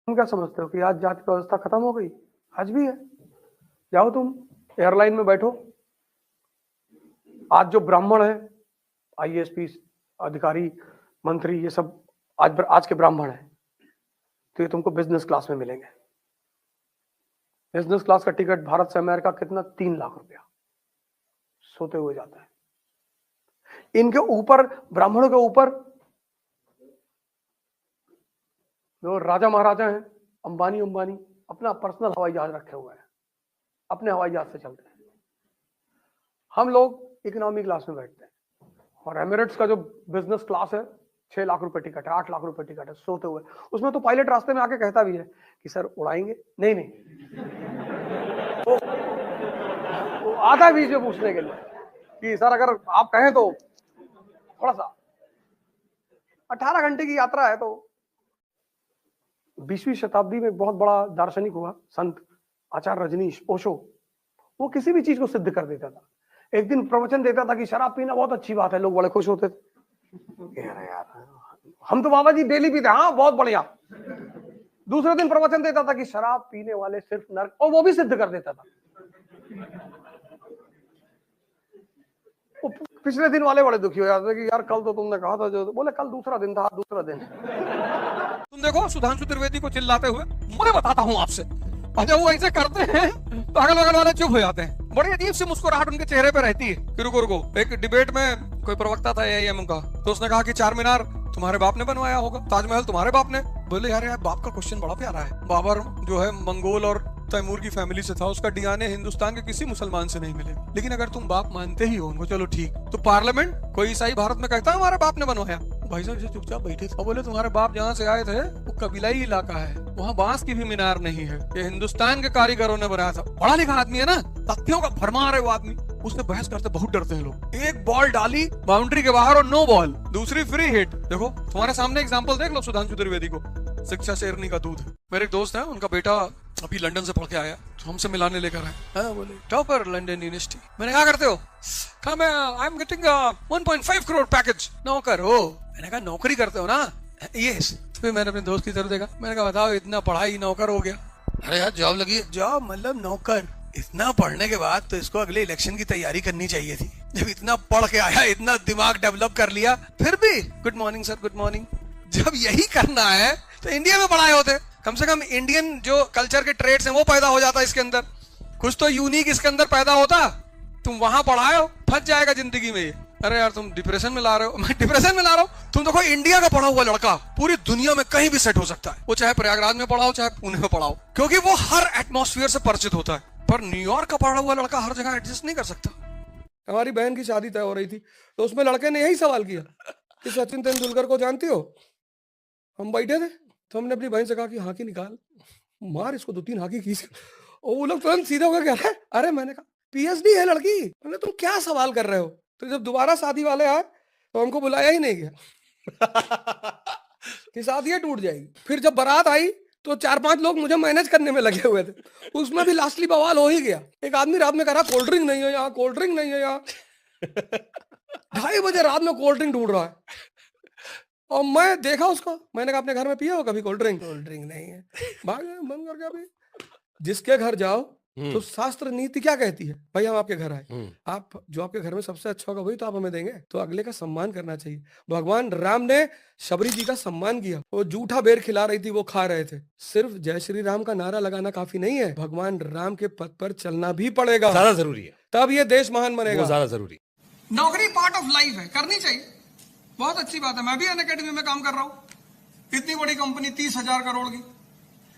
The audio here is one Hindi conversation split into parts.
तुम क्या समझते हो कि आज जाति व्यवस्था खत्म हो गई? आज भी है। जाओ तुम एयरलाइन में बैठो, आज जो ब्राह्मण है, आईएएस अधिकारी, मंत्री, ये सब आज के ब्राह्मण हैं, तो ये तुमको बिजनेस क्लास में मिलेंगे। बिजनेस क्लास का टिकट भारत से अमेरिका कितना? 3 लाख रुपया सोते हुए जाता है। इनके ऊपर, ब्राह्मणों के ऊपर जो राजा महाराजा हैं, अंबानी अपना पर्सनल हवाई जहाज रखे हुए हैं, अपने हवाई जहाज से चलते हैं। हम लोग इकोनॉमी क्लास में बैठते हैं, और एमिरेट्स का जो बिजनेस क्लास है 6 लाख रुपए टिकट है, 8 लाख रुपए टिकट है, सोते हुए। उसमें तो पायलट रास्ते में आके कहता भी है कि सर उड़ाएंगे? नहीं वो आता भी से पूछने के लिए कि सर अगर आप कहें तो थोड़ा सा। 18 घंटे की यात्रा है। तो 20वीं शताब्दी में बहुत बड़ा दार्शनिक हुआ, संत आचार्य रजनीश ओशो। वो किसी भी चीज को सिद्ध कर देता था। एक दिन प्रवचन देता था कि शराब पीना बहुत अच्छी बात है, लोग बड़े खुश होते थे। यार हम तो बाबा जी डेली पीते, हाँ बहुत बढ़िया। दूसरे दिन प्रवचन देता था कि शराब पीने वाले सिर्फ नरक, और वो भी सिद्ध कर देता था। पिछले दिन वाले बड़े दुखी हो जाते थे कि यार कल तो तुमने कहा था, जो बोले कल दूसरा दिन था, दूसरा दिन। तुम देखो सुधांशु त्रिवेदी को चिल्लाते हुए, मैं बताता हूँ आपसे, जब वो ऐसे करते हैं तो अगल बगल वाले चुप हो जाते हैं। बड़ी अजीब सी मुस्कुराहट उनके चेहरे पे रहती है कि रुको रुको। एक डिबेट में कोई प्रवक्ता था एआईएम का, तो उसने कहा कि चार मीनार तुम्हारे बाप ने बनवाया होगा, ताजमहल तुम्हारे बाप ने। बोले यार बाप का क्वेश्चन बड़ा प्यारा है। बाबर जो है मंगोल और तैमूर की फैमिली से था, उसका डीएनए हिंदुस्तान के किसी मुसलमान से नहीं मिले। लेकिन अगर तुम बाप मानते ही हो उनको, चलो ठीक, तो पार्लियामेंट कोई ईसाई भारत में कहता है हमारे बाप ने बनवाया? भाई साहब चुपचाप बैठे थे और बोले तुम्हारे बाप जहाँ से आए थे वो कबीलाई इलाका है, वहाँ बांस की भी मीनार नहीं है, ये हिंदुस्तान के कारीगरों ने बनाया था। पढ़ा लिखा आदमी है ना, तथ्यों का भरमार है वो आदमी। उससे बहस करते बहुत डरते हैं लोग। एक बॉल डाली बाउंड्री के बाहर और नो बॉल, दूसरी फ्री हिट। देखो तुम्हारे सामने एग्जांपल देख लो सुधांशु त्रिवेदी को, शिक्षा शेरनी का दूध है। मेरे एक दोस्त है, उनका बेटा अभी लंदन से पढ़ के आया, तो हमसे मिलाने लेकर आए। हाँ बोले टॉपर लंदन यूनिवर्सिटी। मैंने क्या करते हो? कहा मैं I am getting 1.5 crore package. नौकर हो? मैंने कहा नौकरी करते हो ना? यस। तो फिर मैंने अपने दोस्त की तरफ देखा, मैंने कहा बताओ इतना पढ़ाई नौकर हो गया? अरे यार जॉब लगी। जॉब मतलब नौकर? इतना पढ़ने के बाद तो इसको अगले इलेक्शन की तैयारी करनी चाहिए थी। जब इतना पढ़ के आया, इतना दिमाग डेवलप कर लिया, फिर भी good morning sir, good morning. जब यही करना है तो इंडिया में पढ़ाए होते, कम से कम इंडियन जो कल्चर के ट्रेड्स हैं वो पैदा हो जाता इसके अंदर, कुछ तो यूनिक इसके अंदर पैदा होता। तुम वहां पढ़ाए हो, फंस जाएगा जिंदगी में ये। अरे यार तुम डिप्रेशन में ला रहे हो। मैं डिप्रेशन में ला रहा हूँ? तुम देखो इंडिया का पढ़ा हुआ लड़का पूरी दुनिया में कहीं भी सेट हो सकता है, वो चाहे प्रयागराज में पढ़ाओ चाहे पुणे में पढ़ाओ, क्योंकि वो हर एटमॉस्फेयर से परिचित होता है। पर न्यूयॉर्क का पढ़ा हुआ लड़का हर जगह एडजस्ट नहीं कर सकता। हमारी बहन की शादी तय हो रही थी, तो उसमें लड़के ने यही सवाल किया कि सचिन तेंदुलकर को जानती हो? हम बैठे थे तो हमने अपनी बहन से कहा कि हाकी निकाल, मार इसको 2-3 हाकी खींच। और वो लोग तुरंत सीधा होकर कह रहे, अरे मैंने कहा पीएचडी है लड़की। मैंने तुम क्या सवाल कर रहे हो? तो जब दोबारा शादी वाले आए तो हमको बुलाया ही नहीं गया कि शादी टूट जाएगी। फिर जब बारात आई तो 4-5 लोग मुझे मैनेज करने में लगे हुए थे, उसमें भी लास्टली बवाल हो ही गया। एक आदमी रात में कह रहा कोल्ड ड्रिंक नहीं है यहाँ, कोल्ड ड्रिंक नहीं है यहाँ। 2:30 बजे रात में कोल्ड ड्रिंक ढूंढ रहा है, और मैं देखा उसको, मैंने कहा अपने घर में पिए हो कभी कोल्ड ड्रिंक? कोल्ड ड्रिंक नहीं है। भाग बंद करके। अभी जिसके घर जाओ तो शास्त्र नीति क्या कहती है? भाई हम आपके घर आए, आप जो आपके घर में सबसे अच्छा होगा वही तो आप हमें देंगे, तो अगले का सम्मान करना चाहिए। भगवान राम ने शबरी जी का सम्मान किया, वो जूठा बेर खिला रही थी, वो खा रहे थे। सिर्फ जय श्री राम का नारा लगाना काफी नहीं है, भगवान राम के पथ पर चलना भी पड़ेगा, ज्यादा जरूरी है, तब ये देश महान बनेगा। ज्यादा जरूरी। नौकरी पार्ट ऑफ लाइफ है, करनी चाहिए, बहुत अच्छी बात है। मैं भी अनअकैडमी में काम कर रहा हूँ, इतनी बड़ी कंपनी 30,000 करोड़ की।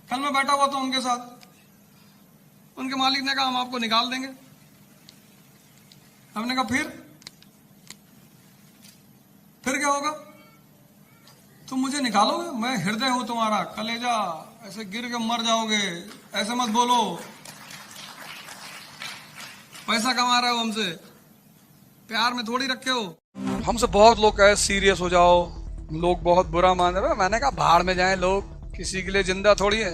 कल मैं बैठा हुआ था उनके साथ, उनके मालिक ने कहा हम आपको निकाल देंगे। हमने कहा फिर क्या होगा? तुम मुझे निकालोगे? मैं हृदय हूं तुम्हारा, कलेजा, ऐसे गिर के मर जाओगे, ऐसे मत बोलो। पैसा कमा रहे हो हमसे, प्यार में थोड़ी रखे हो। हमसे बहुत लोग कहे सीरियस हो जाओ, लोग बहुत बुरा मान रहे। मैंने कहा भाड़ में जाएं लोग, किसी के लिए जिंदा थोड़ी है,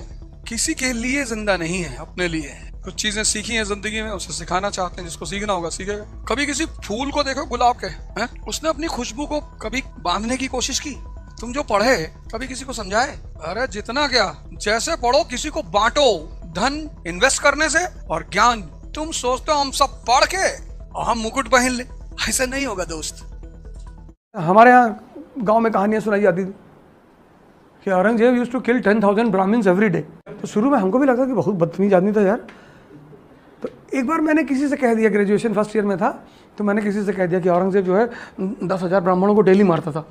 किसी के लिए जिंदा नहीं है, अपने लिए है। कुछ चीजें सीखी हैं जिंदगी में, उसे सिखाना चाहते हैं, जिसको सीखना होगा सीखेगा। कभी किसी फूल को देखो, गुलाब के हैं, उसने अपनी खुशबू को कभी बांधने की कोशिश की? तुम जो पढ़े कभी किसी को समझाए? अरे जितना क्या, जैसे पढ़ो किसी को बांटो, धन इन्वेस्ट करने से और ज्ञान। तुम सोचते हो हम सब पढ़ के और हम मुकुट पहन ले, ऐसा नहीं होगा दोस्त। हमारे यहाँ गांव में कहानियां सुनाई जाती थी कि Aurangzeb used to kill 10,000 Brahmins every day. तो शुरू में हमको भी लगा कि बहुत बदतमीज आदमी था यार। तो एक बार मैंने किसी से कह दिया, ग्रेजुएशन फर्स्ट ईयर में था, तो मैंने किसी से कह दिया कि औरंगजेब जो है 10,000 ब्राह्मणों को डेली मारता था।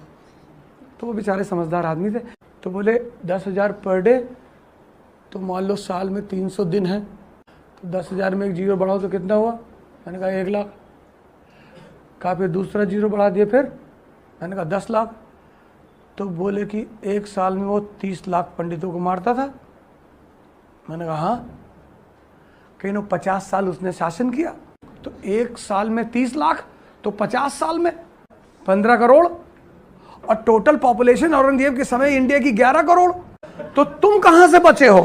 तो वो बेचारे समझदार आदमी थे, तो बोले 10,000 पर डे, तो मान लो साल में 300 दिन है, तो 10,000 में एक जीरो बढ़ाओ तो कितना हुआ? मैंने कहा 1 लाख। कहा फिर दूसरा जीरो बढ़ा दिए, फिर मैंने कहा 10 लाख। तो बोले कि एक साल में वो 30 लाख पंडितों को मारता था। मैंने कहा हाँ। कहीं ना 50 साल उसने शासन किया, तो एक साल में 30 लाख, तो 50 साल में 15 करोड़, और टोटल पॉपुलेशन औरंगजेब के समय इंडिया की 11 करोड़। तो तुम कहां से बचे हो?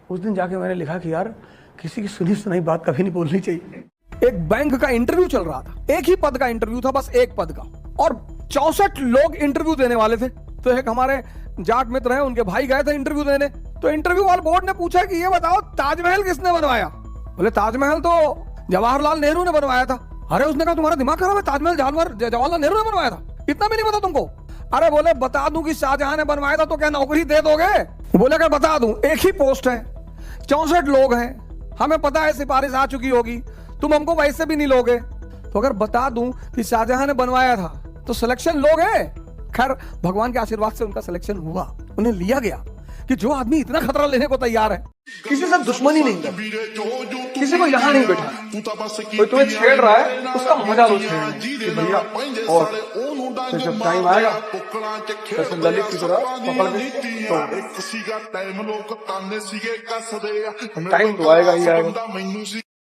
उस दिन जाके मैंने लिखा कि यार किसी की सुनी सुनाई बात कभी नहीं बोलनी चाहिए। एक बैंक का इंटरव्यू चल रहा था, एक ही पद का इंटरव्यू था, बस एक पद का, और 64 लोग इंटरव्यू देने वाले थे। तो एक हमारे जाट मित्र हैं, उनके भाई गए थे इंटरव्यू देने। तो इंटरव्यू वाले बोर्ड ने पूछा कि ये बताओ ताजमहल किसने बनवाया? बोले ताजमहल तो जवाहरलाल नेहरू ने बनवाया था। अरे उसने कहा तुम्हारा दिमाग खराब है, ताजमहल जवाहरलाल नेहरू ने बनवाया था, इतना भी नहीं पता तुमको? अरे बोले बता दूं कि शाहजहां ने बनवाया था तो क्या नौकरी दे दोगे? बोले अगर बता दूं, एक ही पोस्ट है, 64 लोग हैं, हमें पता है सिफारिश आ चुकी होगी, तुम हमको वैसे भी नहीं लोगे। तो अगर बता दूं कि शाहजहां ने बनवाया था तो सिलेक्शन लोगे? खैर भगवान के आशीर्वाद से उनका सिलेक्शन हुआ, उन्हें लिया गया। कि जो आदमी इतना खतरा लेने को तैयार है, किसी से दुश्मनी नहीं है, किसी को यहाँ नहीं बैठा, कोई तुम्हें छेड़ रहा है उसका मजा लो छेड़ने कि भैया। और फिर जब टाइम आएगा जैसे ललित की तरह पकड़ के तो टाइम तो आएगा ही आएगा।